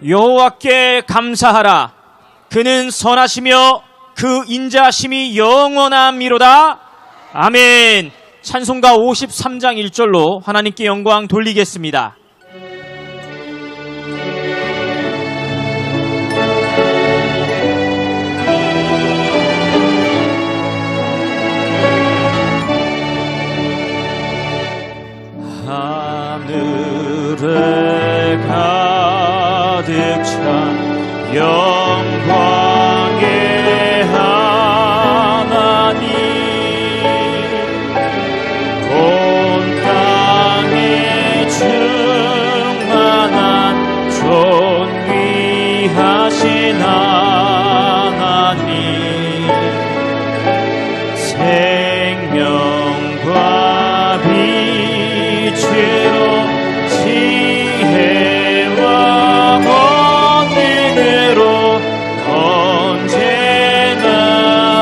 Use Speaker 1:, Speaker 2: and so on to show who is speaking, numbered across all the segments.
Speaker 1: 여호와께 감사하라. 그는 선하시며 그 인자하심이 영원함이로다. 아멘. 찬송가 53장 1절로 하나님께 영광 돌리겠습니다. 하늘에 가득 찬 영광의 하나님, 온 땅에 충만한 존귀하신 하나님, 생명과 빛으로 지혜와 권능으로 언제나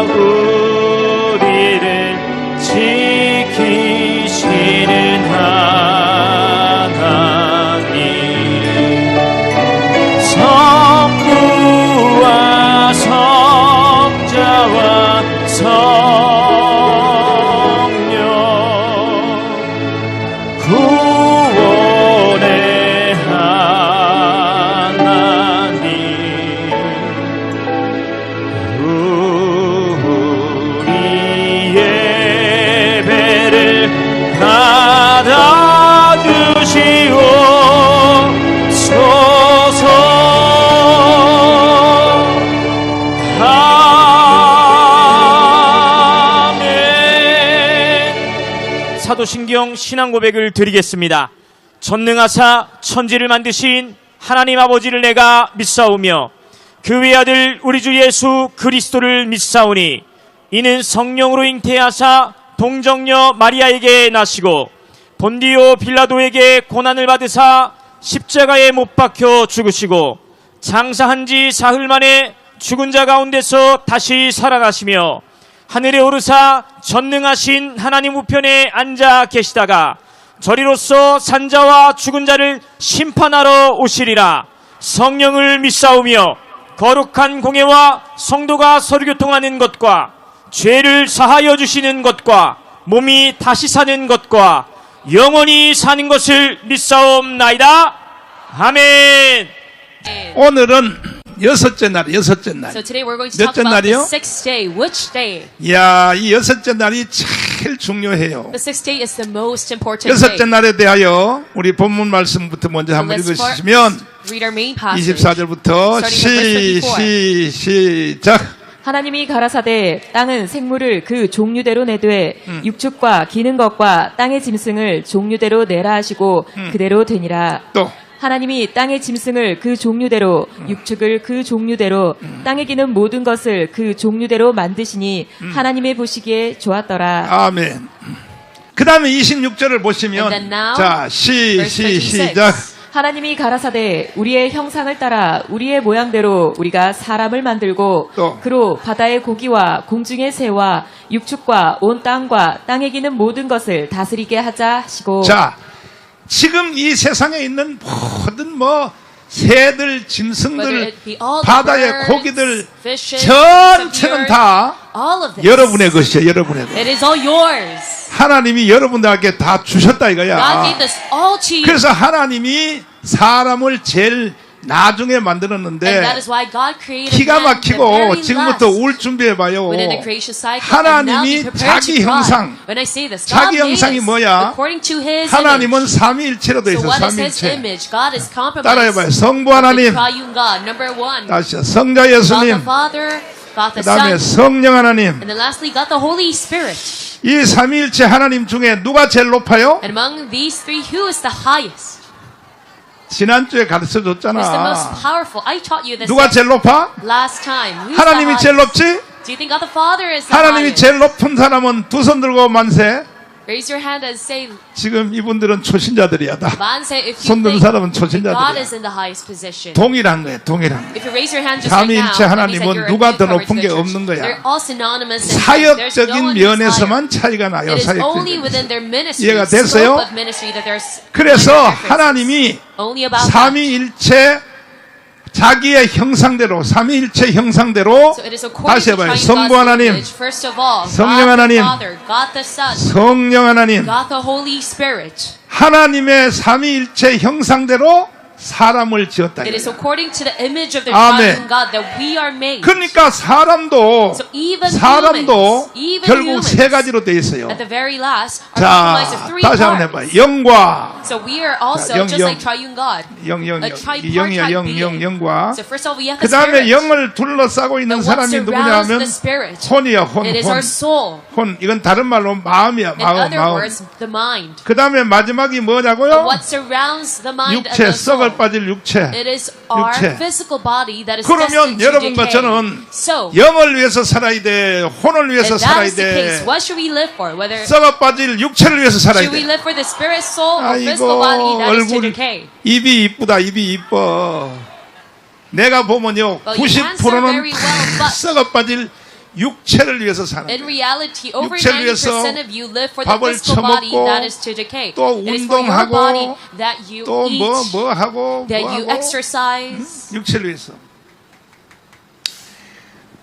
Speaker 1: 우리를 지키시는 하나님, 성부와 성자와 성령, 구원의 하나님, 우리 예배를 받아주시옵소서. 아멘. 사도신경 신앙고백을 드리겠습니다. 전능하사 천지를 만드신 하나님 아버지를 내가 믿사오며 그 외아들 우리 주 예수 그리스도를 믿사오니 이는 성령으로 잉태하사 동정녀 마리아에게 나시고 본디오 빌라도에게 고난을 받으사 십자가에 못 박혀 죽으시고 장사한 지 사흘 만에 죽은 자 가운데서 다시 살아나시며 하늘에 오르사 전능하신 하나님 우편에 앉아 계시다가 저리로서 산자와 죽은 자를 심판하러 오시리라. 성령을 믿사오며 거룩한 공예와 성도가 서로교통하는 것과 죄를 사하여 주시는 것과 몸이 다시 사는 것과 영원히 사는 것을 믿사옵나이다. 아멘.
Speaker 2: 오늘은 여섯째 날.
Speaker 3: So today we're going to talk
Speaker 2: 몇째
Speaker 3: about the
Speaker 2: 날이요?
Speaker 3: sixth day. Which day?
Speaker 2: 이야, 이 여섯째 날이 제일 중요해요.
Speaker 3: The sixth day is the most important day.
Speaker 2: 여섯째 날에 대하여 우리 본문 말씀부터 먼저 한번
Speaker 3: Let's
Speaker 2: 읽으시면
Speaker 3: read our main passage.
Speaker 2: 24절부터
Speaker 3: Starting at verse 24.
Speaker 2: 시작.
Speaker 4: 하나님이 가라사대 땅은 생물을 그 종류대로 내되 육축과 기는 것과 땅의 짐승을 종류대로 내라 하시고 그대로 되니라.
Speaker 2: 또
Speaker 4: 하나님이 땅의 짐승을 그 종류대로 육축을 그 종류대로 땅에 기는 모든 것을 그 종류대로 만드시니 하나님의 보시기에 좋았더라.
Speaker 2: 아멘. 그 다음에 26절을 보시면
Speaker 3: And then now,
Speaker 2: 자,
Speaker 3: verse 26.
Speaker 2: 시작.
Speaker 4: 하나님이 가라사대 우리의 형상을 따라 우리의 모양대로 우리가 사람을 만들고
Speaker 2: 또.
Speaker 4: 그로 바다의 고기와 공중의 새와 육축과 온 땅과 땅에 기는 모든 것을 다스리게 하자 하시고.
Speaker 2: 자, 지금 이 세상에 있는 모든 새들,
Speaker 3: Whether
Speaker 2: 짐승들,
Speaker 3: it be all the
Speaker 2: 바다의
Speaker 3: birds,
Speaker 2: 고기들
Speaker 3: fishes,
Speaker 2: 전체는 다
Speaker 3: all of this.
Speaker 2: 여러분의 것이에요. 여러분의 것.
Speaker 3: It is all yours.
Speaker 2: 하나님이 여러분들에게 다 주셨다
Speaker 3: God
Speaker 2: 이거야.
Speaker 3: gave this all to you.
Speaker 2: 그래서 하나님이 사람을 제일 나중에
Speaker 3: And
Speaker 2: 만들었는데
Speaker 3: that is why God created
Speaker 2: 기가
Speaker 3: man the
Speaker 2: 막히고
Speaker 3: very
Speaker 2: 지금부터
Speaker 3: last
Speaker 2: 올 준비해봐요.
Speaker 3: within the creation cycle. And now
Speaker 2: 하나님이
Speaker 3: be prepared
Speaker 2: 자기
Speaker 3: to God.
Speaker 2: 형상,
Speaker 3: When I say this,
Speaker 2: 자기
Speaker 3: God made
Speaker 2: 형상이
Speaker 3: us
Speaker 2: 뭐야?
Speaker 3: according to His
Speaker 2: 하나님은
Speaker 3: image.
Speaker 2: 삼위일체로 되어
Speaker 3: So
Speaker 2: 있어요.
Speaker 3: what is His
Speaker 2: 삼위일체.
Speaker 3: image? God is compromised.
Speaker 2: 따라해봐요. 성부
Speaker 3: The
Speaker 2: 하나님,
Speaker 3: triune God. Number one,
Speaker 2: 다시 성자
Speaker 3: God the
Speaker 2: 예수님,
Speaker 3: Father, God
Speaker 2: 그
Speaker 3: the
Speaker 2: 다음에
Speaker 3: Son,
Speaker 2: 성령 하나님.
Speaker 3: and then lastly, God the Holy Spirit.
Speaker 2: 이 삼위일체 하나님 중에 누가 제일 높아요?
Speaker 3: And among these three, who is the highest?
Speaker 2: 지난주에 가르쳐
Speaker 3: Who is the most
Speaker 2: 줬잖아.
Speaker 3: powerful? I taught you this
Speaker 2: 누가 제일 높아?
Speaker 3: last time. Who's
Speaker 2: 하나님이
Speaker 3: the
Speaker 2: 제일
Speaker 3: highest?
Speaker 2: 높지?
Speaker 3: Do you think God the Father is the
Speaker 2: 하나님이
Speaker 3: highest?
Speaker 2: 제일 높은 사람은 두 손 들고 만세.
Speaker 3: Raise your hand and say
Speaker 2: 지금 이분들은 초신자들이야 다.
Speaker 3: 만세 if you
Speaker 2: 손든
Speaker 3: think
Speaker 2: 사람은
Speaker 3: that God
Speaker 2: 초신자들이야.
Speaker 3: is in the highest position.
Speaker 2: 동일한 거예요. 동일한 거.
Speaker 3: If you raise your hand just right now,
Speaker 2: 삼위일체
Speaker 3: that means that
Speaker 2: 하나님은
Speaker 3: you're a
Speaker 2: 누가 더
Speaker 3: newcomer
Speaker 2: 높은
Speaker 3: to
Speaker 2: 게
Speaker 3: the church.
Speaker 2: 없는 거야.
Speaker 3: They're all synonymous in that there's no
Speaker 2: 사역적인
Speaker 3: one who's higher.
Speaker 2: 면에서만 차이가 나요.
Speaker 3: It is only
Speaker 2: 사역적인.
Speaker 3: within their ministry,
Speaker 2: 이해가
Speaker 3: scope
Speaker 2: 됐어요?
Speaker 3: of ministry that there's
Speaker 2: 그래서
Speaker 3: minor differences.
Speaker 2: 하나님이
Speaker 3: Only about that.
Speaker 2: 삼위일체 자기의 형상대로 삼위일체 형상대로
Speaker 3: So it is according
Speaker 2: 다시
Speaker 3: to
Speaker 2: 해봐요.
Speaker 3: triune
Speaker 2: 성부
Speaker 3: God's
Speaker 2: 하나님,
Speaker 3: image. First of all,
Speaker 2: 성령
Speaker 3: God the
Speaker 2: 하나님,
Speaker 3: Father, God the Son,
Speaker 2: 성령 하나님,
Speaker 3: God the Holy Spirit.
Speaker 2: 하나님의 삼위일체 형상대로 사람을 지었다.
Speaker 3: It is according to the image of the
Speaker 2: 아멘.
Speaker 3: triune God that we are made.
Speaker 2: 그러니까 사람도
Speaker 3: So even
Speaker 2: 사람도
Speaker 3: humans, even
Speaker 2: 결국
Speaker 3: humans,
Speaker 2: 세 가지로 돼 있어요.
Speaker 3: at the very last, are comprised of
Speaker 2: 자,
Speaker 3: three
Speaker 2: 다시 한번 해봐요.
Speaker 3: parts.
Speaker 2: 영과
Speaker 3: So we are also
Speaker 2: 영,
Speaker 3: just
Speaker 2: 영.
Speaker 3: like triune God.
Speaker 2: 영,
Speaker 3: A tripartite
Speaker 2: 영이야,
Speaker 3: being.
Speaker 2: 영과.
Speaker 3: So first of all, we have
Speaker 2: 그
Speaker 3: the
Speaker 2: 다음에
Speaker 3: Spirit.
Speaker 2: 영을 둘러싸고 있는
Speaker 3: And what
Speaker 2: 사람이 누구냐
Speaker 3: surrounds
Speaker 2: 하면
Speaker 3: the Spirit?
Speaker 2: 혼이야, 혼,
Speaker 3: It is our soul.
Speaker 2: 혼. 이건 다른 말로 마음이야,
Speaker 3: In
Speaker 2: 마음,
Speaker 3: other
Speaker 2: 마음.
Speaker 3: words, the mind.
Speaker 2: 그 다음에 마지막이
Speaker 3: And
Speaker 2: 뭐냐고요?
Speaker 3: what surrounds the mind and
Speaker 2: 육체,
Speaker 3: the soul?
Speaker 2: 썩을 빠질 육체.
Speaker 3: It is our
Speaker 2: 육체.
Speaker 3: physical body that is
Speaker 2: 그러면
Speaker 3: destined to
Speaker 2: 여러분과
Speaker 3: decay.
Speaker 2: 저는
Speaker 3: So,
Speaker 2: 영을 위해서 살아야 돼, 혼을 위해서
Speaker 3: if that
Speaker 2: 살아야
Speaker 3: is the case,
Speaker 2: 돼,
Speaker 3: what should we live for? Whether
Speaker 2: 썩어 빠질 육체를 위해서 살아야
Speaker 3: should we
Speaker 2: 돼.
Speaker 3: live for the spirit, soul, or
Speaker 2: 아이고,
Speaker 3: physical body that is to
Speaker 2: 얼굴,
Speaker 3: decay?
Speaker 2: 입이 이쁘다, 입이 이뻐. 내가 보면요,
Speaker 3: Well, you answer
Speaker 2: 90%는
Speaker 3: very well, but
Speaker 2: 썩어 빠질 육체를 위해서 사는
Speaker 3: in
Speaker 2: 거예요.
Speaker 3: reality, over
Speaker 2: 육체를 위해서
Speaker 3: 90% of you live for the
Speaker 2: 밥을
Speaker 3: physical body
Speaker 2: 처먹고
Speaker 3: that is to decay.
Speaker 2: 또
Speaker 3: It is for your
Speaker 2: 운동하고
Speaker 3: body that you
Speaker 2: 또
Speaker 3: eat,
Speaker 2: 뭐 하고
Speaker 3: that
Speaker 2: 뭐
Speaker 3: you
Speaker 2: 하고
Speaker 3: exercise,
Speaker 2: 육체를 위해서.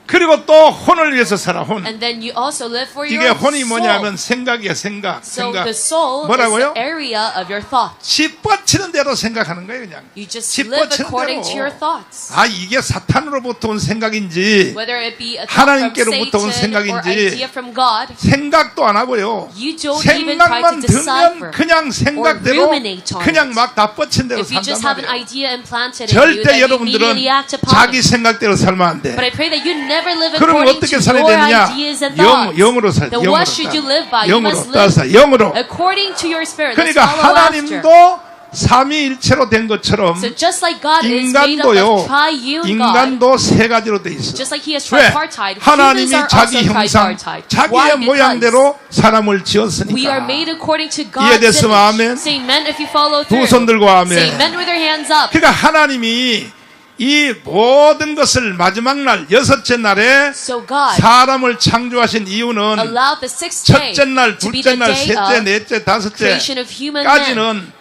Speaker 2: 그리고 또 혼을 위해서 살아. 혼.
Speaker 3: and then you also live for
Speaker 2: 이게
Speaker 3: your
Speaker 2: 혼이
Speaker 3: soul.
Speaker 2: 뭐냐면 생각이야, 생각.
Speaker 3: So
Speaker 2: 생각.
Speaker 3: the soul
Speaker 2: 뭐라고요?
Speaker 3: is the area of your thoughts.
Speaker 2: 짚어치는 대로 생각하는 거예요, 그냥.
Speaker 3: You just live
Speaker 2: 짚어치는
Speaker 3: according to your
Speaker 2: 대로.
Speaker 3: thoughts.
Speaker 2: 아, 이게 사탄으로부터 온 생각인지
Speaker 3: Whether it be a thought from
Speaker 2: 하나님께로부터 온
Speaker 3: Satan or
Speaker 2: 생각인지
Speaker 3: idea from God,
Speaker 2: 생각도 안 하고요.
Speaker 3: you don't even try
Speaker 2: 생각만
Speaker 3: to decipher.
Speaker 2: 들면 그냥 생각대로
Speaker 3: ruminate on
Speaker 2: 그냥
Speaker 3: it.
Speaker 2: 막 다 뻗친 대로
Speaker 3: If you just
Speaker 2: 산단
Speaker 3: have an
Speaker 2: 말이에요.
Speaker 3: idea implanted in you,
Speaker 2: 절대
Speaker 3: then you
Speaker 2: 여러분들은
Speaker 3: immediately act upon
Speaker 2: 자기
Speaker 3: it.
Speaker 2: 생각대로 살면 안 돼.
Speaker 3: But I pray that you never live
Speaker 2: 그럼
Speaker 3: according
Speaker 2: 어떻게
Speaker 3: to
Speaker 2: 살아야
Speaker 3: your
Speaker 2: 되느냐?
Speaker 3: ideas and thoughts.
Speaker 2: 영으로 살.
Speaker 3: Then
Speaker 2: 영으로
Speaker 3: what should you live by? You
Speaker 2: 영으로
Speaker 3: must
Speaker 2: 따라서
Speaker 3: live
Speaker 2: 영으로.
Speaker 3: according to your spirit. Let's
Speaker 2: 그러니까
Speaker 3: follow after.
Speaker 2: 하나님도 삼위일체로 된 것처럼
Speaker 3: So just like God is made up
Speaker 2: 인간도요.
Speaker 3: of triune God,
Speaker 2: 인간도 세 가지로 돼 있어.
Speaker 3: just like He is
Speaker 2: 왜?
Speaker 3: tripartite, humans
Speaker 2: 하나님이
Speaker 3: are
Speaker 2: 자기
Speaker 3: also
Speaker 2: 형상,
Speaker 3: tripartite.
Speaker 2: 자기의
Speaker 3: Why? Because
Speaker 2: 모양대로 사람을
Speaker 3: we are
Speaker 2: 지었으니까.
Speaker 3: made according to God's
Speaker 2: 이해됐으면
Speaker 3: image.
Speaker 2: 아멘.
Speaker 3: Say amen if you follow
Speaker 2: 두
Speaker 3: through.
Speaker 2: 손 들고 아멘.
Speaker 3: Say amen with your hands up.
Speaker 2: 그러니까 하나님이 이 모든 것을 마지막 날 여섯째 날에
Speaker 3: So God
Speaker 2: 사람을 창조하신 이유는
Speaker 3: allowed the sixth day
Speaker 2: 첫째 날,
Speaker 3: to be
Speaker 2: 둘째
Speaker 3: the
Speaker 2: 날,
Speaker 3: day
Speaker 2: 셋째,
Speaker 3: of
Speaker 2: 넷째, 다섯째
Speaker 3: creation of human men,
Speaker 2: 까지는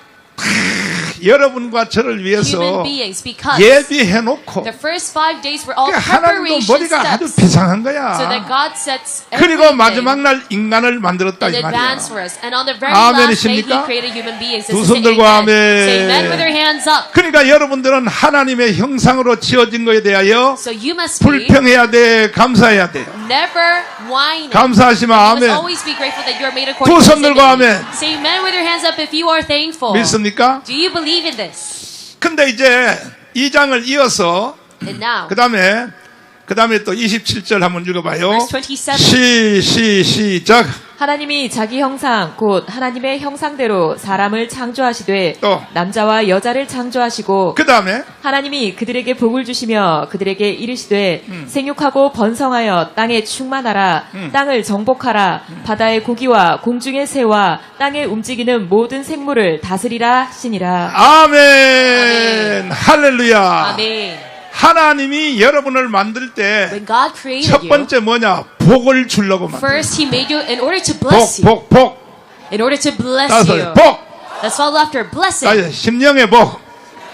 Speaker 2: 여러분과 저를 위해서
Speaker 3: human beings, because
Speaker 2: 예비해 놓고
Speaker 3: the first 5 days were all
Speaker 2: 그러니까 하나님도
Speaker 3: preparation
Speaker 2: 머리가 아주
Speaker 3: steps,
Speaker 2: 비상한
Speaker 3: so that
Speaker 2: 거야.
Speaker 3: God sets
Speaker 2: 그리고
Speaker 3: everything
Speaker 2: 마지막 날 인간을 만들었다
Speaker 3: in
Speaker 2: 이 말이야.
Speaker 3: advance for us. And on the very
Speaker 2: 아멘이십니까?
Speaker 3: last day, He created human beings.
Speaker 2: 두
Speaker 3: This is
Speaker 2: 손
Speaker 3: the
Speaker 2: 들고
Speaker 3: amen.
Speaker 2: 아멘.
Speaker 3: Say amen with your hands up.
Speaker 2: 그러니까 여러분들은 하나님의 형상으로 지어진 것에 대하여
Speaker 3: So you must be
Speaker 2: 불평해야 돼, 감사해야 돼요.
Speaker 3: never whining.
Speaker 2: 감사하시면
Speaker 3: You must
Speaker 2: 아멘.
Speaker 3: always be grateful that you are made
Speaker 2: 두
Speaker 3: according to
Speaker 2: 손
Speaker 3: His
Speaker 2: 들고
Speaker 3: image.
Speaker 2: 아멘.
Speaker 3: Say amen with your hands up if you are thankful.
Speaker 2: 믿습니까?
Speaker 3: Do you believe in this?
Speaker 2: 근데 이제 2장을 이어서
Speaker 3: And now,
Speaker 2: 그 다음에 또 27절 한번 읽어봐요.
Speaker 3: verse 27.
Speaker 2: 시작.
Speaker 4: 하나님이 자기 형상 곧 하나님의 형상대로 사람을 창조하시되
Speaker 2: 또.
Speaker 4: 남자와 여자를 창조하시고
Speaker 2: 그 다음에
Speaker 4: 하나님이 그들에게 복을 주시며 그들에게 이르시되 생육하고 번성하여 땅에 충만하라 땅을 정복하라 바다의 고기와 공중의 새와 땅에 움직이는 모든 생물을 다스리라 하시니라.
Speaker 2: 아멘. 할렐루야.
Speaker 3: Amen.
Speaker 2: 하나님이 여러분을 만들 때
Speaker 3: When God created
Speaker 2: 첫
Speaker 3: you,
Speaker 2: 번째 뭐냐? 복을 주려고 만들.
Speaker 3: first He made you in order to bless you.
Speaker 2: 복.
Speaker 3: In order to bless
Speaker 2: 따라서
Speaker 3: you.
Speaker 2: 복.
Speaker 3: Let's follow after blessing.
Speaker 2: 따라서 심령의 복,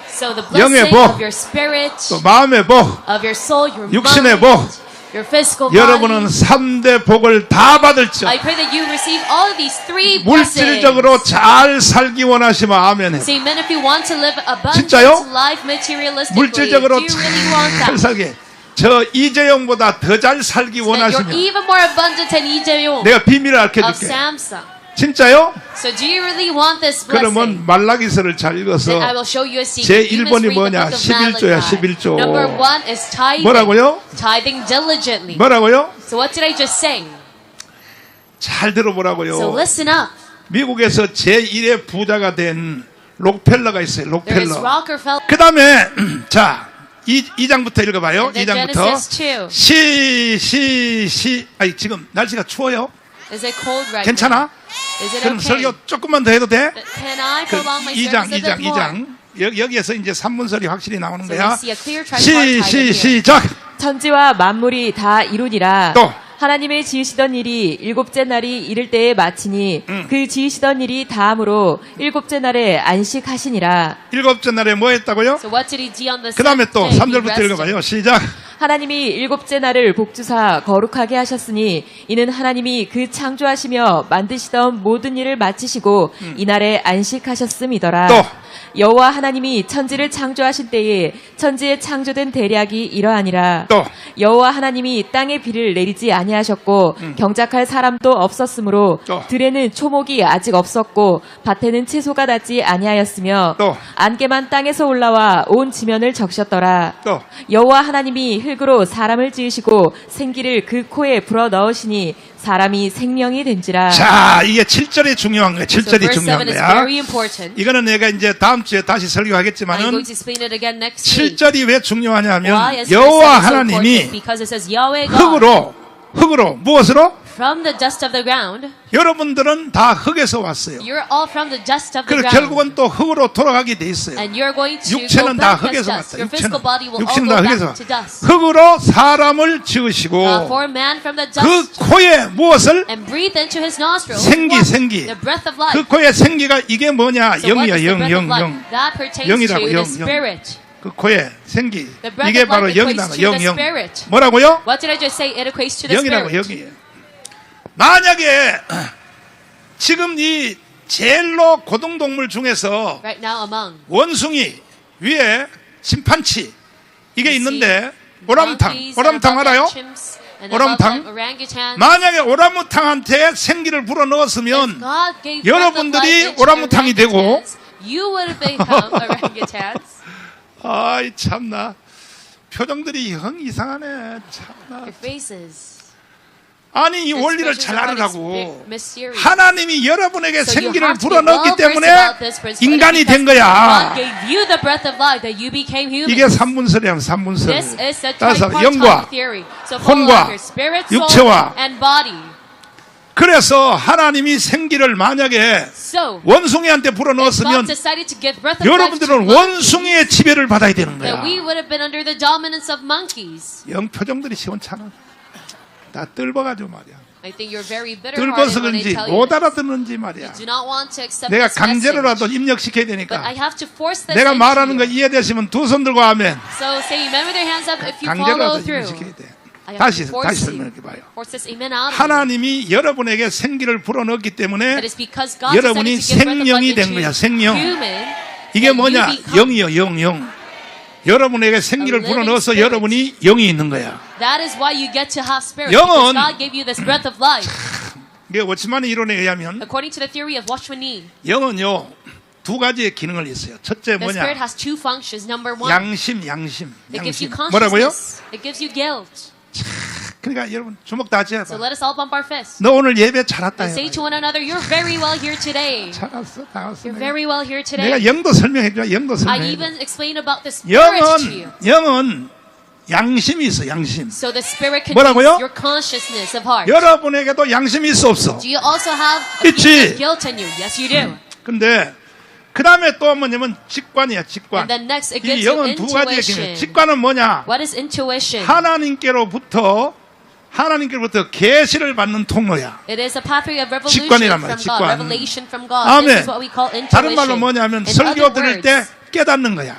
Speaker 3: So the
Speaker 2: 영의
Speaker 3: blessing
Speaker 2: 복,
Speaker 3: of your spirit,
Speaker 2: 또 마음의 복.
Speaker 3: of your soul, your
Speaker 2: 육신의
Speaker 3: mind,
Speaker 2: 복.
Speaker 3: your physical body.
Speaker 2: 여러분은 3대 복을 다 받을지어
Speaker 3: I pray that you receive all of these 3 blessings.
Speaker 2: 물질적으로 잘 살기 원하시면 아멘 해.
Speaker 3: Say amen if you want to live abundant
Speaker 2: 진짜요?
Speaker 3: life materialistically.
Speaker 2: 물질적으로
Speaker 3: Do you really want
Speaker 2: 잘
Speaker 3: that?
Speaker 2: 살게. 저 이재용보다 더 잘 살기
Speaker 3: That you're
Speaker 2: 원하시면
Speaker 3: even more abundant than Lee Jae-yong
Speaker 2: 내가 비밀을
Speaker 3: of
Speaker 2: 알려줄게.
Speaker 3: Samsung.
Speaker 2: 진짜요?
Speaker 3: So do you really want this blessing?
Speaker 2: 그러면 말라기서를 잘 읽어서
Speaker 3: Then I will show you a
Speaker 2: 제
Speaker 3: secret. You must
Speaker 2: 1번이
Speaker 3: read the
Speaker 2: 뭐냐?
Speaker 3: book of
Speaker 2: 11조야,
Speaker 3: Malachi.
Speaker 2: 11조.
Speaker 3: Number 1 is tithing.
Speaker 2: 뭐라고요?
Speaker 3: Tithing diligently.
Speaker 2: 뭐라고요?
Speaker 3: So what did I just say?
Speaker 2: 잘 들어보라고요.
Speaker 3: So listen up.
Speaker 2: 미국에서 제1의 부자가 된 록펠러가 있어요.
Speaker 3: There is
Speaker 2: 록펠러.
Speaker 3: Rockefeller.
Speaker 2: 그 다음에 자 2장부터 읽어봐요.
Speaker 3: And then
Speaker 2: 2장부터
Speaker 3: Genesis 2.
Speaker 2: 아니 지금 날씨가 추워요?
Speaker 3: Is it cold right
Speaker 2: 괜찮아?
Speaker 3: now? Is it
Speaker 2: 그럼
Speaker 3: okay?
Speaker 2: 설교 조금만 더 해도 돼?
Speaker 3: Can I
Speaker 2: 그
Speaker 3: prolong my
Speaker 2: 2장
Speaker 3: service a bit more?
Speaker 2: 여기에서 이제 산문설이 확실히 나오는
Speaker 3: So we
Speaker 2: 거야.
Speaker 3: see a clear tripartite in here.
Speaker 2: 시작.
Speaker 4: 천지와 만물이 다 이루니라.
Speaker 2: 또.
Speaker 4: 하나님의 지으시던 일이 일곱째 날이 이를 때에 마치니 그 지으시던 일이 다음으로 일곱째 날에 안식하시니라.
Speaker 2: 일곱째 날에 뭐 했다고요?
Speaker 3: So what did he do on the
Speaker 2: 그 다음에 또
Speaker 3: seventh day? He
Speaker 2: 3절부터
Speaker 3: rested.
Speaker 2: 읽어봐요. 시작.
Speaker 4: 하나님이 일곱째 날을 복주사 거룩하게 하셨으니 이는 하나님이 그 창조하시며 만드시던 모든 일을 마치시고 이날에 안식하셨음이더라.
Speaker 2: 또.
Speaker 4: 여호와 하나님이 천지를 창조하신 때에 천지에 창조된 대략이 이러하니라.
Speaker 2: 또.
Speaker 4: 여호와 하나님이 땅에 비를 내리지 아니하셨고 경작할 사람도 없었으므로
Speaker 2: 또.
Speaker 4: 들에는 초목이 아직 없었고 밭에는 채소가 나지 아니하였으며
Speaker 2: 또.
Speaker 4: 안개만 땅에서 올라와 온 지면을 적셨더라.
Speaker 2: 또.
Speaker 4: 여호와 하나님이 흙으로 사람을 지으시고 생기를 그 코에 불어 넣으시니 사람이 생명이 된지라.
Speaker 2: 자, 이게 7절이 중요한 거야.
Speaker 3: So
Speaker 2: 7절이
Speaker 3: verse 7
Speaker 2: 중요한
Speaker 3: is
Speaker 2: 거야.
Speaker 3: very important.
Speaker 2: 이거는 내가 이제 다음 주에 다시
Speaker 3: I'm
Speaker 2: 설교하겠지만은
Speaker 3: going to explain it again next week.
Speaker 2: 7절이 왜 중요하냐면
Speaker 3: Why is verse 7
Speaker 2: 여호와
Speaker 3: so important?
Speaker 2: 하나님이
Speaker 3: Because it says Yahweh God
Speaker 2: 흙으로 무엇으로?
Speaker 3: from the dust of the ground.
Speaker 2: 여러분들은 다 흙에서 왔어요.
Speaker 3: You're all from the dust of the
Speaker 2: 그리고
Speaker 3: ground.
Speaker 2: 결국은 또 흙으로 돌아가게 돼 있어요.
Speaker 3: And you're going to go
Speaker 2: 육체는 다
Speaker 3: back as
Speaker 2: 흙에서
Speaker 3: dust.
Speaker 2: 왔다.
Speaker 3: Your physical body will all
Speaker 2: 육체는
Speaker 3: go
Speaker 2: 다
Speaker 3: back
Speaker 2: 흙에서
Speaker 3: to dust.
Speaker 2: 흙으로 사람을 지으시고
Speaker 3: For man from the
Speaker 2: 그
Speaker 3: dust
Speaker 2: 코에 무엇을?
Speaker 3: and breathe into his nostrils
Speaker 2: 생기,
Speaker 3: what?
Speaker 2: 생기.
Speaker 3: The breath of life.
Speaker 2: 그 코에 생기가 이게 뭐냐?
Speaker 3: So what
Speaker 2: 영이야,
Speaker 3: is the
Speaker 2: 영,
Speaker 3: breath of
Speaker 2: 영,
Speaker 3: life?
Speaker 2: 영.
Speaker 3: That pertains
Speaker 2: 영이라고,
Speaker 3: to
Speaker 2: 영,
Speaker 3: the
Speaker 2: 영.
Speaker 3: spirit.
Speaker 2: 그 코에 생기.
Speaker 3: The breath
Speaker 2: 이게
Speaker 3: of
Speaker 2: 바로
Speaker 3: life
Speaker 2: 영이다.
Speaker 3: equates to
Speaker 2: 영,
Speaker 3: the
Speaker 2: 영.
Speaker 3: spirit.
Speaker 2: 뭐라고요?
Speaker 3: What did I just say? It equates to the
Speaker 2: 영이라고,
Speaker 3: spirit.
Speaker 2: 영이에요. 만약에 지금 이 제일로 고등동물 중에서
Speaker 3: Right now among
Speaker 2: 원숭이 위에 침판치 이게
Speaker 3: you
Speaker 2: 있는데
Speaker 3: see
Speaker 2: 오랑우탕
Speaker 3: monkeys and
Speaker 2: 오랑우탕
Speaker 3: above
Speaker 2: 알아요?
Speaker 3: them chimps and above
Speaker 2: 오랑우탕?
Speaker 3: them orangutans.
Speaker 2: 만약에 오랑우탕한테 생기를 불어
Speaker 3: If
Speaker 2: 넣었으면
Speaker 3: God gave breath of
Speaker 2: 여러분들이
Speaker 3: life into
Speaker 2: 오랑우탕이 되고
Speaker 3: orangutans, you would have become orangutans.
Speaker 2: 아이 참나 표정들이 영 이상하네 참나
Speaker 3: Your faces.
Speaker 2: 아니 이 원리를
Speaker 3: expressions
Speaker 2: 잘
Speaker 3: are
Speaker 2: 알으라고
Speaker 3: mysterious.
Speaker 2: 하나님이 여러분에게
Speaker 3: So you
Speaker 2: 생기를
Speaker 3: have to be
Speaker 2: 불어 넣었기
Speaker 3: well versed
Speaker 2: 때문에
Speaker 3: about this principle.
Speaker 2: 인간이 된
Speaker 3: God
Speaker 2: 거야
Speaker 3: gave you the breath of life that you became human.
Speaker 2: 이게 삼분설이야 삼분설
Speaker 3: This is the
Speaker 2: 따라서
Speaker 3: tripartite
Speaker 2: 영과
Speaker 3: theory. So follow
Speaker 2: 혼과
Speaker 3: your spirit, soul,
Speaker 2: 육체와
Speaker 3: and body.
Speaker 2: 그래서 하나님이 생기를 만약에
Speaker 3: So
Speaker 2: 원숭이한테 불어
Speaker 3: if God
Speaker 2: 넣었으면
Speaker 3: decided to give breath of life to
Speaker 2: 여러분들은
Speaker 3: monkeys,
Speaker 2: 원숭이의 지배를 받아야 되는
Speaker 3: that
Speaker 2: 거야
Speaker 3: we would have been under the dominance of monkeys.
Speaker 2: 영 표정들이 시원찮아 다 뜰버가지고 말이야
Speaker 3: I think you're very bitter-hearted
Speaker 2: 뜰버서
Speaker 3: when I
Speaker 2: 그런지
Speaker 3: tell you
Speaker 2: 못
Speaker 3: this.
Speaker 2: 알아듣는지 말이야
Speaker 3: Do not want to accept
Speaker 2: 내가
Speaker 3: this message.
Speaker 2: 강제로라도 입력시켜야
Speaker 3: But I
Speaker 2: 되니까
Speaker 3: have to force this
Speaker 2: 내가
Speaker 3: into
Speaker 2: 말하는 거
Speaker 3: you.
Speaker 2: 이해되시면 두 손 들고 하면
Speaker 3: So say amen with your hands up if you follow
Speaker 2: 강제로라도
Speaker 3: through.
Speaker 2: 입력시켜야 돼
Speaker 3: I have
Speaker 2: 다시
Speaker 3: to force you.
Speaker 2: 설명해 봐요
Speaker 3: Force this amen out of you.
Speaker 2: 하나님이 여러분에게 생기를 불어넣었기 때문에
Speaker 3: That is because God
Speaker 2: 여러분이
Speaker 3: decided to give breath of
Speaker 2: 생명이
Speaker 3: life
Speaker 2: 된
Speaker 3: into
Speaker 2: 거야 생명
Speaker 3: human.
Speaker 2: 이게
Speaker 3: that
Speaker 2: 뭐냐
Speaker 3: you become.
Speaker 2: 영이요 영 여러분에게 생기를
Speaker 3: A living
Speaker 2: 불어넣어서
Speaker 3: spirit.
Speaker 2: 여러분이 영이 있는 거야
Speaker 3: That is why you get to have spirit.
Speaker 2: 영은-
Speaker 3: Because God gave you this breath of life.
Speaker 2: 이게 워치만의 이론에 의하면
Speaker 3: According to the theory of Watchman Nee,
Speaker 2: 영은요 두 가지의 기능을 있어요 첫째
Speaker 3: the spirit
Speaker 2: 뭐냐
Speaker 3: has two functions. Number one,
Speaker 2: 양심
Speaker 3: it gives you
Speaker 2: 뭐라고요?
Speaker 3: consciousness. It gives you guilt.
Speaker 2: 그러니까 여러분 주먹 다 쥐어봐
Speaker 3: So let us all bump our fists.
Speaker 2: 너 오늘 예배 잘 왔다
Speaker 3: And say to
Speaker 2: 해봐
Speaker 3: one another, you're very well here today.
Speaker 2: 잘 왔어 다 왔어
Speaker 3: You're
Speaker 2: 내가,
Speaker 3: very well here today.
Speaker 2: 내가 영도 설명해줘 영도
Speaker 3: I
Speaker 2: 설명해줘
Speaker 3: even explain about the spirit to you.
Speaker 2: 영은 양심이 있어 양심
Speaker 3: So the spirit
Speaker 2: 뭐라고요?
Speaker 3: contains your consciousness of heart.
Speaker 2: 여러분에게도 양심이 있어 없어
Speaker 3: Do you also have a
Speaker 2: 있지.
Speaker 3: feeling of guilt in you? Yes, you do.
Speaker 2: 근데 그 다음에 또 뭐냐면 직관이야 직관
Speaker 3: And then next, it
Speaker 2: 이
Speaker 3: gives you
Speaker 2: 영은 두 가지의 기능
Speaker 3: intuition.
Speaker 2: 직관은 뭐냐
Speaker 3: What is intuition?
Speaker 2: 하나님께로부터 계시를 받는 통로야
Speaker 3: It is a pathway of revelation
Speaker 2: 직관이란
Speaker 3: from
Speaker 2: 말이야,
Speaker 3: God.
Speaker 2: 직관.
Speaker 3: Revelation from God.
Speaker 2: 아멘.
Speaker 3: This is what we call intuition.
Speaker 2: 다른 말로 뭐냐면
Speaker 3: In
Speaker 2: 설교
Speaker 3: other
Speaker 2: 들을 때
Speaker 3: words,
Speaker 2: 깨닫는 거야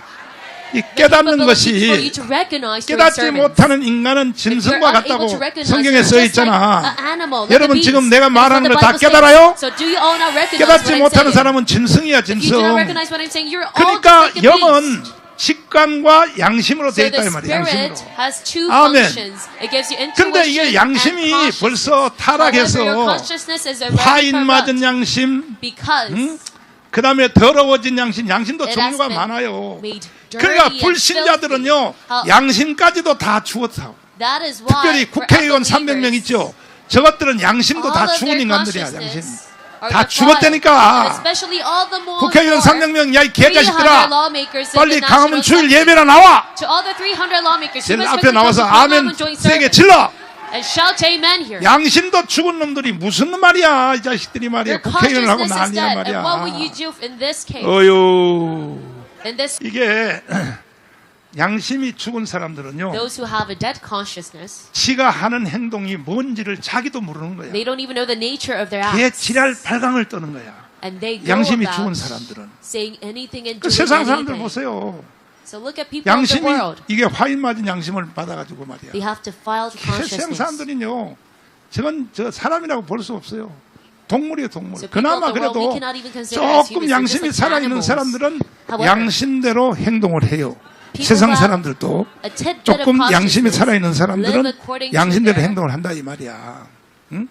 Speaker 2: 이
Speaker 3: the
Speaker 2: 깨닫는
Speaker 3: capability for you
Speaker 2: 것이
Speaker 3: to recognize through
Speaker 2: 깨닫지
Speaker 3: sermons.
Speaker 2: 못하는 인간은
Speaker 3: If you're
Speaker 2: 짐승과
Speaker 3: unable
Speaker 2: 같다고
Speaker 3: to recognize,
Speaker 2: 성경에
Speaker 3: you're
Speaker 2: 써
Speaker 3: just like
Speaker 2: 있잖아
Speaker 3: an animal, like a
Speaker 2: 여러분
Speaker 3: beast.
Speaker 2: 지금 내가
Speaker 3: That's what
Speaker 2: 말하는
Speaker 3: the
Speaker 2: 걸 다
Speaker 3: Bible says.
Speaker 2: 깨달아요?
Speaker 3: So do you all not recognize
Speaker 2: 깨닫지
Speaker 3: what I'm
Speaker 2: 못하는
Speaker 3: saying?
Speaker 2: 사람은 짐승이야
Speaker 3: If you do not
Speaker 2: 짐승
Speaker 3: recognize what I'm saying, you're all
Speaker 2: 그러니까
Speaker 3: just like a
Speaker 2: 영은
Speaker 3: beast.
Speaker 2: 직관과 양심으로
Speaker 3: So
Speaker 2: 되어
Speaker 3: the
Speaker 2: 있다 이 말이야
Speaker 3: spirit
Speaker 2: 양심으로
Speaker 3: has two
Speaker 2: 아멘.
Speaker 3: functions. It gives you
Speaker 2: 근데
Speaker 3: intuition
Speaker 2: 이게
Speaker 3: and
Speaker 2: 양심이 벌써
Speaker 3: consciousness.
Speaker 2: 타락해서
Speaker 3: However, your consciousness is already
Speaker 2: 화인
Speaker 3: corrupt
Speaker 2: 맞은 양심
Speaker 3: because
Speaker 2: 그 다음에 더러워진 양심도
Speaker 3: it has
Speaker 2: 종류가
Speaker 3: been
Speaker 2: 많아요
Speaker 3: made dirty
Speaker 2: 그러니까
Speaker 3: and
Speaker 2: 불신자들은요
Speaker 3: filthy.
Speaker 2: 양심까지도 다 죽었어
Speaker 3: That is why
Speaker 2: 특별히
Speaker 3: for
Speaker 2: 국회의원
Speaker 3: unbelievers,
Speaker 2: 300명 있죠 저것들은 양심도 다
Speaker 3: all of
Speaker 2: 죽은
Speaker 3: their
Speaker 2: 인간들이야 양심
Speaker 3: consciousness are
Speaker 2: 다
Speaker 3: defiled.
Speaker 2: 죽었다니까
Speaker 3: And especially all the more
Speaker 2: 국회의원 300명 야 이
Speaker 3: 300
Speaker 2: 개자식들아
Speaker 3: lawmakers in
Speaker 2: 빨리
Speaker 3: the
Speaker 2: 강화문
Speaker 3: National
Speaker 2: 주일
Speaker 3: Assembly.
Speaker 2: 예배나 나와
Speaker 3: To all the 300 lawmakers, you
Speaker 2: 제일
Speaker 3: must
Speaker 2: 앞에 나와서 아멘
Speaker 3: joint
Speaker 2: 세게
Speaker 3: service
Speaker 2: 질러
Speaker 3: and shout amen here.
Speaker 2: 양심도 죽은 놈들이 무슨 말이야 이 자식들이 말이야
Speaker 3: Your
Speaker 2: 국회의원을 하고
Speaker 3: consciousness is
Speaker 2: 난리야
Speaker 3: dead. And what would
Speaker 2: 말이야
Speaker 3: you do in this case?
Speaker 2: 어휴
Speaker 3: In this,
Speaker 2: 이게 양심이 죽은 사람들은요,
Speaker 3: Those who have a dead consciousness,
Speaker 2: 지가 하는 행동이 뭔지를 자기도 모르는 거야.
Speaker 3: they don't even know the nature of their
Speaker 2: 개
Speaker 3: acts.
Speaker 2: 지랄 발광을 떠는 거야.
Speaker 3: And they go
Speaker 2: 양심이
Speaker 3: about
Speaker 2: 죽은 사람들은.
Speaker 3: saying anything and
Speaker 2: 그
Speaker 3: doing
Speaker 2: 세상 사람들
Speaker 3: anything.
Speaker 2: 보세요.
Speaker 3: So look at people in the
Speaker 2: 양심이
Speaker 3: world.
Speaker 2: 이게 화인 맞은 양심을 받아가지고 말이야.
Speaker 3: They have defiled
Speaker 2: 세상
Speaker 3: consciousness.
Speaker 2: 사람들은요, 저건 저 사람이라고 볼 수 없어요. 동물이에요, 동물.
Speaker 3: So people
Speaker 2: 그나마
Speaker 3: of the world, we
Speaker 2: 그래도
Speaker 3: cannot even consider as
Speaker 2: 조금
Speaker 3: humans, they're
Speaker 2: 양심이
Speaker 3: just like
Speaker 2: 살아있는
Speaker 3: animals.
Speaker 2: 사람들은
Speaker 3: However,
Speaker 2: 양심대로 행동을 해요.
Speaker 3: people
Speaker 2: 세상
Speaker 3: who have
Speaker 2: 사람들도
Speaker 3: a tidbit of
Speaker 2: 조금 양심이
Speaker 3: consciousness
Speaker 2: 살아있는 사람들은
Speaker 3: live according to
Speaker 2: 양심대로
Speaker 3: their-
Speaker 2: 행동을 한다 이 말이야. 응?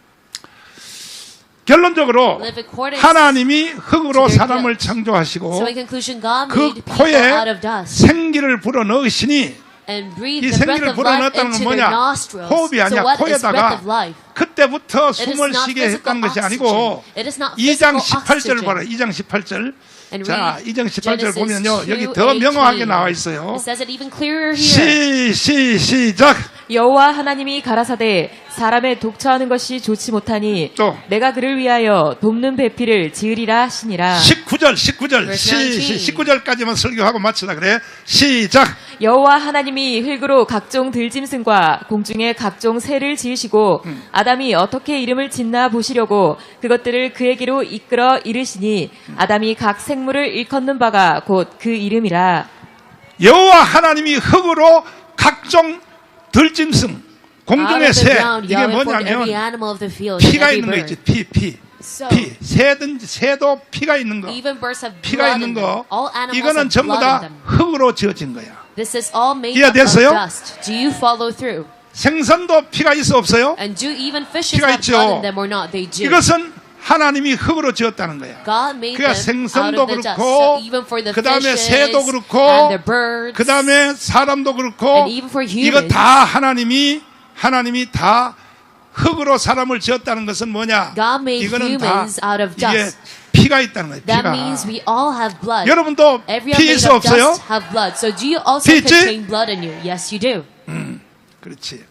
Speaker 2: 결론적으로
Speaker 3: live according
Speaker 2: 하나님이 흙으로
Speaker 3: to their
Speaker 2: 사람을
Speaker 3: guilt.
Speaker 2: 창조하시고
Speaker 3: So in conclusion, God
Speaker 2: 그
Speaker 3: made people out
Speaker 2: 코에
Speaker 3: of dust
Speaker 2: 생기를 불어넣으시니
Speaker 3: and breathed
Speaker 2: 이
Speaker 3: the breath
Speaker 2: 생기를
Speaker 3: of life
Speaker 2: 불어넣었다는 건
Speaker 3: into their
Speaker 2: 뭐냐?
Speaker 3: nostrils.
Speaker 2: 호흡이
Speaker 3: So
Speaker 2: 아니야.
Speaker 3: what is breath
Speaker 2: 코에다가
Speaker 3: of life?
Speaker 2: 그때부터
Speaker 3: It is
Speaker 2: 숨을
Speaker 3: not
Speaker 2: 쉬게
Speaker 3: physical
Speaker 2: 했다는 것이 아니고
Speaker 3: oxygen. It is not
Speaker 2: 2장
Speaker 3: physical
Speaker 2: 18절
Speaker 3: oxygen.
Speaker 2: 봐라. 2장 18절.
Speaker 3: And
Speaker 2: 자,
Speaker 3: read
Speaker 2: 2장 18절
Speaker 3: Genesis
Speaker 2: 보면요.
Speaker 3: 2,
Speaker 2: 여기 더 명확하게
Speaker 3: 18.
Speaker 2: 나와 있어요.
Speaker 3: It says it even clearer here.
Speaker 2: 시작.
Speaker 4: 여호와 하나님이 가라사대 사람의 독처하는 것이 좋지 못하니
Speaker 2: 또.
Speaker 4: 내가 그를 위하여 돕는 배필을 지으리라 하시니라.
Speaker 2: 19절.
Speaker 3: Verse 19.
Speaker 2: 19절까지만 설교하고 마치라 그래. 시작.
Speaker 4: 여호와 하나님이 흙으로 각종 들짐승과 공중의 각종 새를 지으시고 아담이 어떻게 이름을 짓나 보시려고 그것들을 그에게로 이끌어 이르시니 아담이 각 생물을 일컫는 바가 곧 그 이름이라.
Speaker 2: 여호와 하나님이 흙으로 각종 들짐승,
Speaker 3: Out
Speaker 2: 공중의
Speaker 3: of the
Speaker 2: 새,
Speaker 3: ground,
Speaker 2: 이게
Speaker 3: Yahweh formed every
Speaker 2: 뭐냐면
Speaker 3: animal of the field and
Speaker 2: 피가
Speaker 3: every
Speaker 2: 있는 거
Speaker 3: bird.
Speaker 2: 있지. 피.
Speaker 3: So,
Speaker 2: 새도 피가 있는 거.
Speaker 3: even birds have
Speaker 2: 피가
Speaker 3: blood
Speaker 2: 있는
Speaker 3: in them.
Speaker 2: 거.
Speaker 3: All animals
Speaker 2: 이거는
Speaker 3: have
Speaker 2: 전부
Speaker 3: blood in
Speaker 2: 다
Speaker 3: them.
Speaker 2: 흙으로 지어진 거야.
Speaker 3: This is all made up of
Speaker 2: 이해됐어요?
Speaker 3: dust. Do you follow through?
Speaker 2: 생선도 피가 있어 없어요?
Speaker 3: And do even fishes
Speaker 2: 피가
Speaker 3: have blood
Speaker 2: 있죠.
Speaker 3: in them or not? They do.
Speaker 2: 이것은 하나님이 흙으로 지었다는 거야.
Speaker 3: God made
Speaker 2: 그러니까
Speaker 3: them out
Speaker 2: 생선도
Speaker 3: of the dust.
Speaker 2: 그렇고,
Speaker 3: So even for the
Speaker 2: 그 다음에
Speaker 3: fishes
Speaker 2: 새도 그렇고,
Speaker 3: and the birds,
Speaker 2: 그 다음에 사람도 그렇고,
Speaker 3: and even for
Speaker 2: 이거
Speaker 3: humans,
Speaker 2: 다 하나님이 다 흙으로 사람을 지었다는 것은 뭐냐?
Speaker 3: God made
Speaker 2: 이거는 다
Speaker 3: humans out of
Speaker 2: 이게
Speaker 3: dust.
Speaker 2: 피가 있다는 거예요.
Speaker 3: That
Speaker 2: 피가.
Speaker 3: means we all have blood.
Speaker 2: 여러분도
Speaker 3: Everyone
Speaker 2: 피
Speaker 3: made
Speaker 2: 있어
Speaker 3: of
Speaker 2: 없어요?
Speaker 3: dust have blood. So do you also
Speaker 2: 피 있지?
Speaker 3: contain blood in you? Yes, you do.
Speaker 2: 그렇지.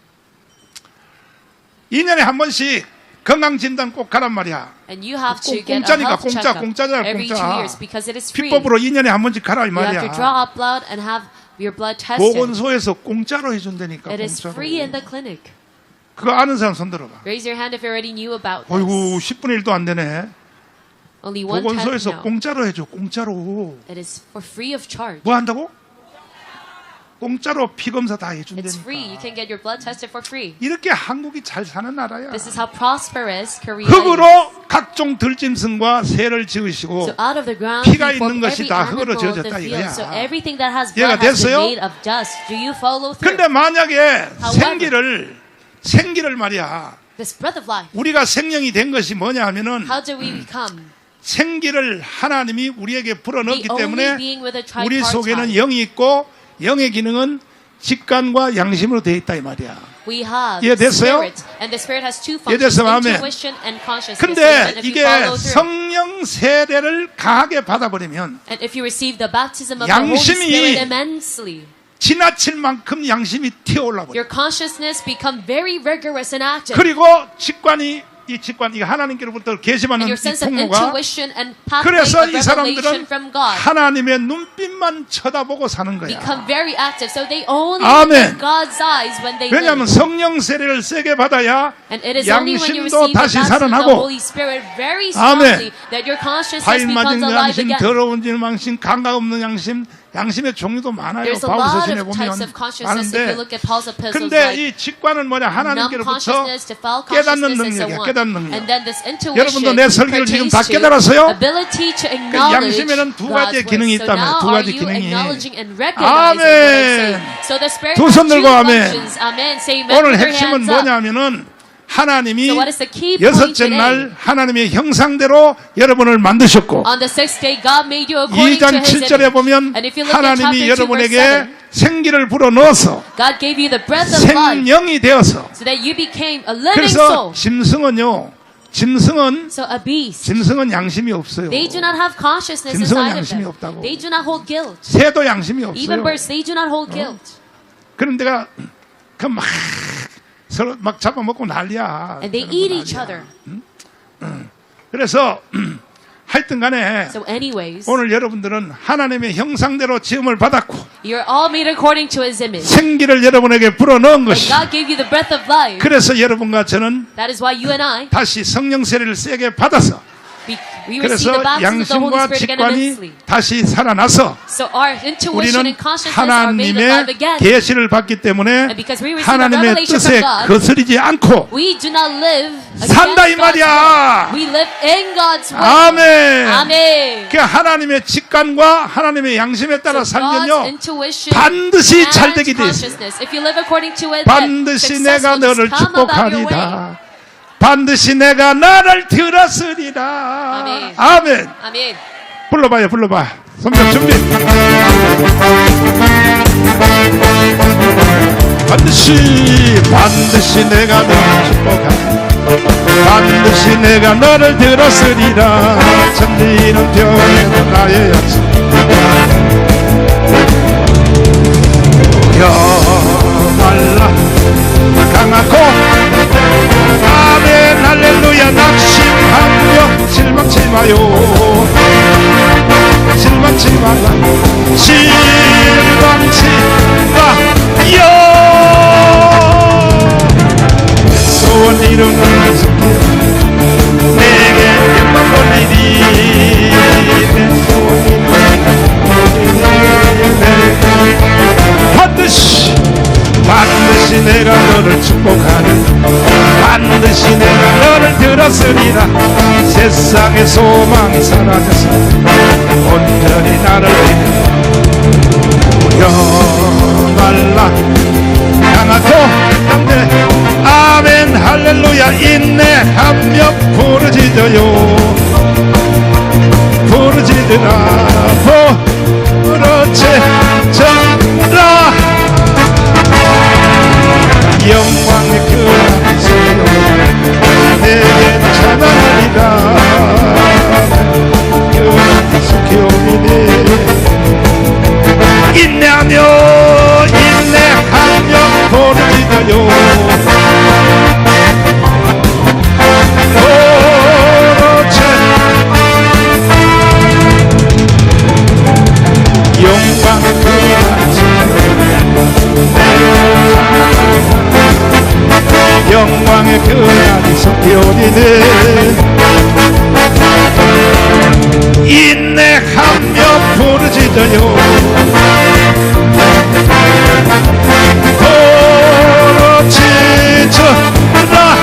Speaker 2: 2년에 한 번씩 건강진단 꼭 가란 말이야.
Speaker 3: And you have to
Speaker 2: 공-
Speaker 3: get a
Speaker 2: 공짜니까,
Speaker 3: health
Speaker 2: 공짜,
Speaker 3: checkup
Speaker 2: 공짜잖아,
Speaker 3: every
Speaker 2: 공짜.
Speaker 3: 2 years because it is free.
Speaker 2: 피법으로 2년에 한 번씩 가라 이
Speaker 3: You have to
Speaker 2: 말이야.
Speaker 3: draw up blood and have your blood tested.
Speaker 2: 보건소에서 공짜로 해준다니까.
Speaker 3: It is
Speaker 2: 공짜로.
Speaker 3: free in the clinic.
Speaker 2: 그거 아는 사람 손 들어봐.
Speaker 3: Raise your hand if you already knew about
Speaker 2: 어이구
Speaker 3: this.
Speaker 2: 10분의 1도 안 되네.
Speaker 3: Only 1/10
Speaker 2: 보건소에서
Speaker 3: now.
Speaker 2: 공짜로 해줘. 공짜로.
Speaker 3: It is for free of charge.
Speaker 2: 뭐 한다고? 공짜로 피 검사 다
Speaker 3: It's free. You
Speaker 2: 해준다니까.
Speaker 3: can get your blood tested for free.
Speaker 2: 이렇게 한국이 잘 사는 나라야.
Speaker 3: This is how prosperous Korea
Speaker 2: 흙으로
Speaker 3: is.
Speaker 2: 각종 들짐승과 새를 지으시고
Speaker 3: So out of the ground,
Speaker 2: 피가
Speaker 3: he formed
Speaker 2: 있는 것이
Speaker 3: every
Speaker 2: 다
Speaker 3: animal
Speaker 2: 흙으로
Speaker 3: of the
Speaker 2: 지어졌다
Speaker 3: field.
Speaker 2: 이거야.
Speaker 3: So everything that has
Speaker 2: 이해가
Speaker 3: blood has been
Speaker 2: 됐어요?
Speaker 3: made of dust. Do you follow through?
Speaker 2: 근데 만약에
Speaker 3: However,
Speaker 2: 생기를 말이야.
Speaker 3: this breath of life,
Speaker 2: 우리가 생명이 된 것이 뭐냐 하면은
Speaker 3: how do we become?
Speaker 2: 생기를 하나님이 우리에게 불어넣기
Speaker 3: The only
Speaker 2: 때문에
Speaker 3: being with a
Speaker 2: 우리 속에는
Speaker 3: tripartite.
Speaker 2: 영이 있고 영의 기능은 직관과 양심으로 되어 있다 이 말이야.
Speaker 3: We have
Speaker 2: 이해됐어요?
Speaker 3: spirit, and the spirit has two
Speaker 2: 이해됐어,
Speaker 3: functions:
Speaker 2: 아멘.
Speaker 3: intuition and consciousness.
Speaker 2: 근데
Speaker 3: And if you
Speaker 2: 이게
Speaker 3: follow through,
Speaker 2: 성령 세례를 강하게 받아버리면
Speaker 3: and if you receive the baptism of the Holy
Speaker 2: 양심이
Speaker 3: Spirit immensely,
Speaker 2: 지나칠 만큼 양심이 튀어올라 버려.
Speaker 3: your consciousness become very rigorous and active.
Speaker 2: 그리고 이 하나님께로부터 계시받는
Speaker 3: And your
Speaker 2: 이
Speaker 3: sense of
Speaker 2: 통로가
Speaker 3: intuition and pathway
Speaker 2: 그래서
Speaker 3: of
Speaker 2: 이 사람들은
Speaker 3: revelation from God
Speaker 2: 하나님의 눈빛만 쳐다보고 사는 거야.
Speaker 3: become very active. So they only
Speaker 2: 아멘.
Speaker 3: look at God's eyes when they
Speaker 2: 왜냐하면
Speaker 3: live.
Speaker 2: 성령 세례를 세게 받아야
Speaker 3: And it is only when you
Speaker 2: 양심도
Speaker 3: receive the
Speaker 2: 다시
Speaker 3: baptism of the
Speaker 2: 살아나고
Speaker 3: Holy Spirit very
Speaker 2: 아멘.
Speaker 3: strongly that your consciousness
Speaker 2: 과인 맞은
Speaker 3: becomes alive
Speaker 2: 양심,
Speaker 3: again.
Speaker 2: 더러운 양심, 감각 없는 양심, 양심의 종류도 많아요.
Speaker 3: There's a
Speaker 2: 바울
Speaker 3: lot
Speaker 2: 서신에
Speaker 3: of
Speaker 2: 보면
Speaker 3: types of consciousness if you
Speaker 2: 많은데
Speaker 3: look at Paul's epistles.
Speaker 2: 근데
Speaker 3: Like
Speaker 2: 이 직관은 뭐냐
Speaker 3: numb
Speaker 2: 하나님께로부터
Speaker 3: consciousness, defiled
Speaker 2: 깨닫는
Speaker 3: consciousness, and so
Speaker 2: 능력이야.
Speaker 3: on.
Speaker 2: 깨닫는 능력.
Speaker 3: And then this intuition
Speaker 2: 여러분도 내 설교를 지금 다
Speaker 3: pertains to
Speaker 2: 깨달았어요?
Speaker 3: ability to acknowledge
Speaker 2: 양심에는 두
Speaker 3: God's
Speaker 2: 가지의
Speaker 3: word.
Speaker 2: 기능이
Speaker 3: So
Speaker 2: 있다면,
Speaker 3: now
Speaker 2: 두
Speaker 3: are
Speaker 2: 가지
Speaker 3: you
Speaker 2: 기능이.
Speaker 3: acknowledging and recognizing what I'm saying? So the Spirit
Speaker 2: 두
Speaker 3: has
Speaker 2: 손
Speaker 3: two
Speaker 2: 들고 아멘.
Speaker 3: functions. Amen. Say amen
Speaker 2: 오늘
Speaker 3: with your
Speaker 2: 핵심은
Speaker 3: hands up.
Speaker 2: 뭐냐면은 하나님이
Speaker 3: So what is the key point
Speaker 2: 여섯째
Speaker 3: today?
Speaker 2: 날 하나님의 형상대로 여러분을 만드셨고
Speaker 3: On the sixth day, God made you according to
Speaker 2: 2장
Speaker 3: His
Speaker 2: 7절에
Speaker 3: image.
Speaker 2: 보면
Speaker 3: And if you look at
Speaker 2: 하나님이
Speaker 3: chapter 2, verse 7,
Speaker 2: 여러분에게 생기를 불어넣어서
Speaker 3: God gave you the breath of life
Speaker 2: 생명이 되어서
Speaker 3: so that you became a living
Speaker 2: 그래서
Speaker 3: soul.
Speaker 2: 짐승은
Speaker 3: So a beast,
Speaker 2: 양심이 없어요.
Speaker 3: they do not have consciousness
Speaker 2: 짐승은
Speaker 3: inside of
Speaker 2: 양심이
Speaker 3: them.
Speaker 2: 없다고.
Speaker 3: They do not hold guilt.
Speaker 2: 새도 양심이
Speaker 3: Even
Speaker 2: 없어요.
Speaker 3: birds, they do not hold guilt.
Speaker 2: 그런 데가 막 서로 막 잡아먹고 난리야.
Speaker 3: And they
Speaker 2: 서로
Speaker 3: eat
Speaker 2: 난리야.
Speaker 3: each other.
Speaker 2: 그래서 하여튼 간에
Speaker 3: So anyways,
Speaker 2: 오늘 여러분들은 하나님의 형상대로 지음을 받았고
Speaker 3: you're all made according to his image.
Speaker 2: 생기를 여러분에게 불어넣은
Speaker 3: And
Speaker 2: 것이
Speaker 3: God gave you the breath of life.
Speaker 2: 그래서 여러분과 저는
Speaker 3: That is why you and I,
Speaker 2: 다시 성령 세례를 세게 받아서
Speaker 3: we receive the
Speaker 2: 그래서
Speaker 3: baptism of the Holy
Speaker 2: 양심과
Speaker 3: Spirit again
Speaker 2: 직관이
Speaker 3: immensely.
Speaker 2: 다시 살아나서
Speaker 3: So our intuition
Speaker 2: 우리는
Speaker 3: and consciousness are made alive
Speaker 2: 하나님의
Speaker 3: again.
Speaker 2: 계시를 받기 때문에
Speaker 3: And because we receive a
Speaker 2: 하나님의
Speaker 3: revelation
Speaker 2: 뜻에
Speaker 3: from God,
Speaker 2: 거스르지 않고
Speaker 3: we do not live
Speaker 2: 산다 이
Speaker 3: against God's
Speaker 2: 말이야.
Speaker 3: will. We live in God's will.
Speaker 2: 아멘.
Speaker 3: Amen.
Speaker 2: 그 하나님의 직관과 하나님의 양심에 따라
Speaker 3: So God's
Speaker 2: 살면요
Speaker 3: intuition
Speaker 2: 반드시
Speaker 3: and
Speaker 2: 잘 되게 돼 있어요.
Speaker 3: consciousness. If you live according to it,
Speaker 2: 반드시
Speaker 3: then
Speaker 2: 내가
Speaker 3: success will
Speaker 2: 너를
Speaker 3: just come about your way.
Speaker 2: 축복하리다. 반드시 내가 나를 들었으리라.
Speaker 3: 아멘.
Speaker 2: 아멘.
Speaker 3: Amen.
Speaker 2: 불러봐요, 불러봐. 성경 준비. 반드시 내가 너를 축복하리라. 반드시 내가 너를 들었으리라. 천리는 변해도 나의 약속. 말라 강하고 아멘 할렐루야. 낙심하며 실망치 마요. 실망치 말라. 실망치 마요. 소원 이루는 손길 내게 영광 돌리리. 내 소원 이루는 반드시 내가 너를 축복하는 반드시 내가 너를 들었으리라. 세상의 소망이 사라져서 온전히 나를 믿어 말라 강하고 담대 아멘 할렐루야. 인내하며 부르짖어요. 부르짖으라 부르짖어라. 영광의 그 소요 내게 찬양하리라. 그 속히오리니 인내하며 부르짖어요. 영광의 그 영광의 그날이 속히오리는 인내하며 부르짖어요. 부르짖어라.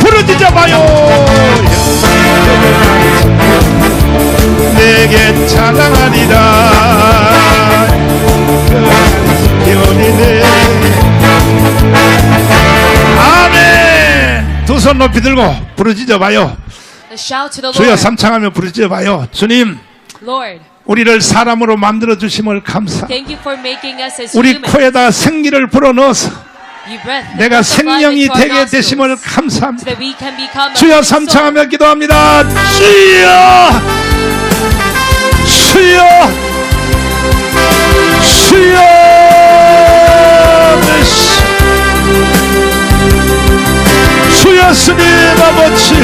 Speaker 2: 부르짖어봐요. 내게 찬양하리라. 그날이 속히오리는 아멘. 두 손 높이 들고 부르짖어 봐요.
Speaker 3: Shout to the
Speaker 2: 주여
Speaker 3: Lord.
Speaker 2: 삼창하며 부르짖어 봐요. 주님
Speaker 3: Lord,
Speaker 2: 우리를 사람으로 만들어 주심을 감사.
Speaker 3: thank you for making us as
Speaker 2: 우리
Speaker 3: human.
Speaker 2: 코에다 생기를 불어넣어서
Speaker 3: You breath the
Speaker 2: 내가
Speaker 3: breath of life
Speaker 2: 생명이
Speaker 3: into our
Speaker 2: 되게 되심을
Speaker 3: nostrils, so
Speaker 2: 감사합니다.
Speaker 3: that we can become a
Speaker 2: 주여
Speaker 3: living soul.
Speaker 2: 삼창하며 기도합니다. 주여 주여 주여 주여 스님 아버지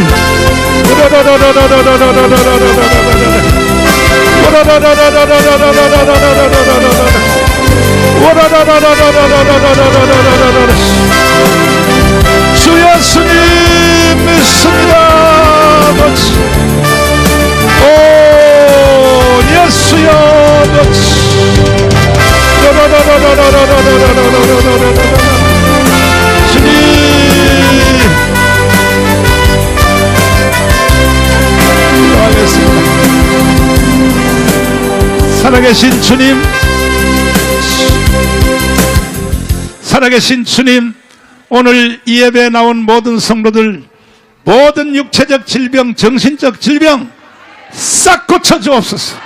Speaker 2: 주여 스님 믿습니다 아버지. 오 예수여 아버지. 주님 기도하겠습니다. 살아계신 주님, 살아계신 주님, 오늘 이 예배에 나온 모든 성도들 모든 육체적 질병, 정신적 질병 싹 고쳐 주옵소서.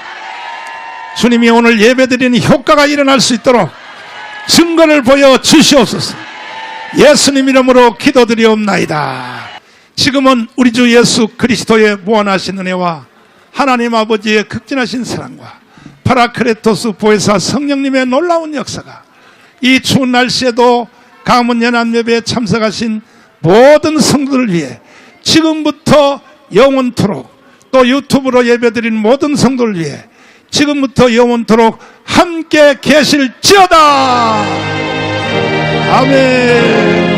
Speaker 2: 주님이 오늘 예배드리는 효과가 일어날 수 있도록 증거를 보여 주시옵소서. 예수님 이름으로 기도드리옵나이다. 지금은 우리 주 예수 그리스도의 무한하신 은혜와 하나님 아버지의 극진하신 사랑과 파라크레토스 보혜사 성령님의 놀라운 역사가 이 추운 날씨에도 가문 연합 예배에 참석하신 모든 성도들 위해 지금부터 영원토록 또 유튜브로 예배드린 모든 성도를 위해 지금부터 영원토록 함께 계실지어다. 아멘.